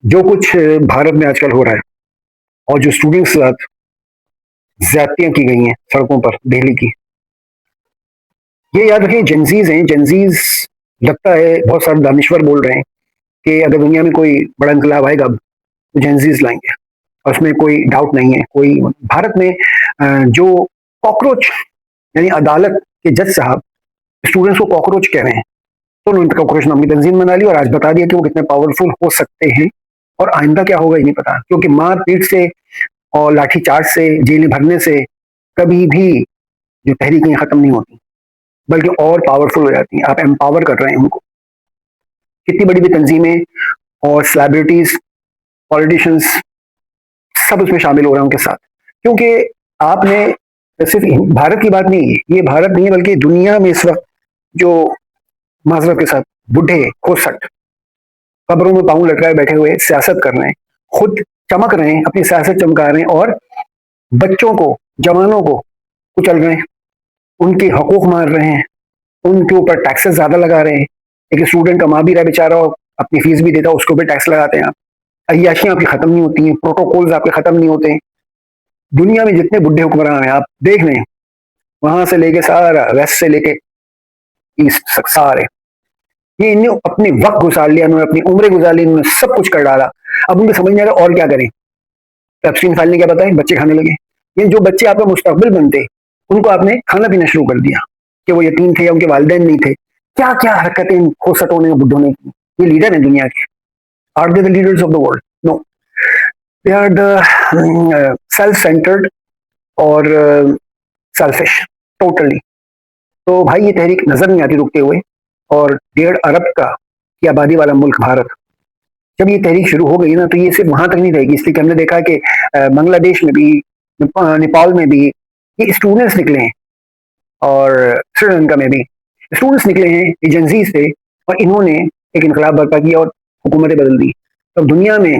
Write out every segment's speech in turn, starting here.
जो कुछ भारत में आजकल हो रहा है और जो स्टूडेंट्स के साथ ज्यादतियां की गई हैं सड़कों पर दिल्ली की, ये याद रखें जेंजीज हैं। जेंजीज लगता है बहुत सारे दानिश्वर बोल रहे हैं कि अगर दुनिया में कोई बड़ा इंकलाब आएगा तो जेंजीज लाएंगे, और उसमें कोई डाउट नहीं है। कोई भारत में जो कॉकरोच यानी अदालत के जज साहब स्टूडेंट्स को कॉकरोच कह रहे हैं, तो उन्होंने कॉकरोच नाम की तंजीम बना ली और आज बता दिया कि वो कितने पावरफुल हो सकते हैं। और आइंदा क्या होगा ये नहीं पता, क्योंकि मार पीट से और लाठीचार्ज से, जेलें भरने से कभी भी जो तहरीकें खत्म नहीं होती, बल्कि और पावरफुल हो जाती हैं। आप एम्पावर कर रहे हैं उनको। कितनी बड़ी भी तंजीमें और सेलिब्रिटीज, पॉलिटिशियंस सब उसमें शामिल हो रहे हैं उनके साथ, क्योंकि आपने सिर्फ भारत की बात नहीं है, ये भारत नहीं है बल्कि दुनिया में इस वक्त जो माजरत के साथ बुढ़े खोसट कब्रों में पाँव लटकाए बैठे हुए सियासत कर रहे हैं, खुद चमक रहे हैं, अपनी सियासत चमका रहे हैं और बच्चों को, जवानों को कुचल रहे हैं, उनके हकूक मार रहे हैं, उनके ऊपर टैक्सेस ज्यादा लगा रहे हैं। एक स्टूडेंट कमा भी रहा है बेचारा और अपनी फीस भी देता है, उसको भी टैक्स लगाते हैं आप। अय्याशियां आपकी खत्म नहीं होती हैं, प्रोटोकॉल्स आपके खत्म नहीं होते हैं। दुनिया में जितने बुढ़े हुक्मरान हैं आप देख लें, वहां से लेके सारा वेस्ट से लेके ईस्ट तक सारे, ये इन्हें अपने वक्त गुजार लिया, उन्होंने अपनी उम्र गुजार ली, उन्होंने सब कुछ कर डाला। अब उनको समझ नहीं आ रहा और क्या करें। एप्स्टीन फाइल ने क्या बताया, बच्चे खाने लगे। ये जो बच्चे आपका मुस्तकबिल बनते, उनको आपने खाना पीना शुरू कर दिया कि वो यतीम थे या उनके वालिदैन नहीं थे। क्या क्या हरकतें खोसटों ने, बुढ़ों ने की। ये लीडर है दुनिया के। Are they the leaders of the world? No, they are the self centred और सेल्फिश टोटली। तो भाई ये तहरीक नजर नहीं आती रुकते हुए। और 1.5 अरब का की आबादी वाला मुल्क भारत, जब ये तहरीक शुरू हो गई ना, तो ये सिर्फ वहां तक नहीं रहेगी। इसलिए कि हमने देखा कि बांग्लादेश में भी, नेपाल में भी ये स्टूडेंट्स निकले हैं, और श्रीलंका में भी स्टूडेंट्स निकले हैं एजेंसी से, और इन्होंने एक इनकलाब बर्पा किया और हुकूमतें बदल दी। तो दुनिया में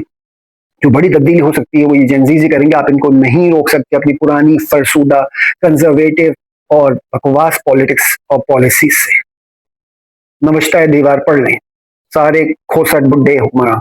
जो बड़ी तब्दीली हो सकती है वो ये जेंजीज ही करेंगे। आप इनको नहीं रोक सकते अपनी पुरानी फरसुदा कंजर्वेटिव और बकवास पॉलिटिक्स और पॉलिसीज से। नमस्ता दीवार पढ़ लें सारे खोसट बुड्ढे हुक्मरान।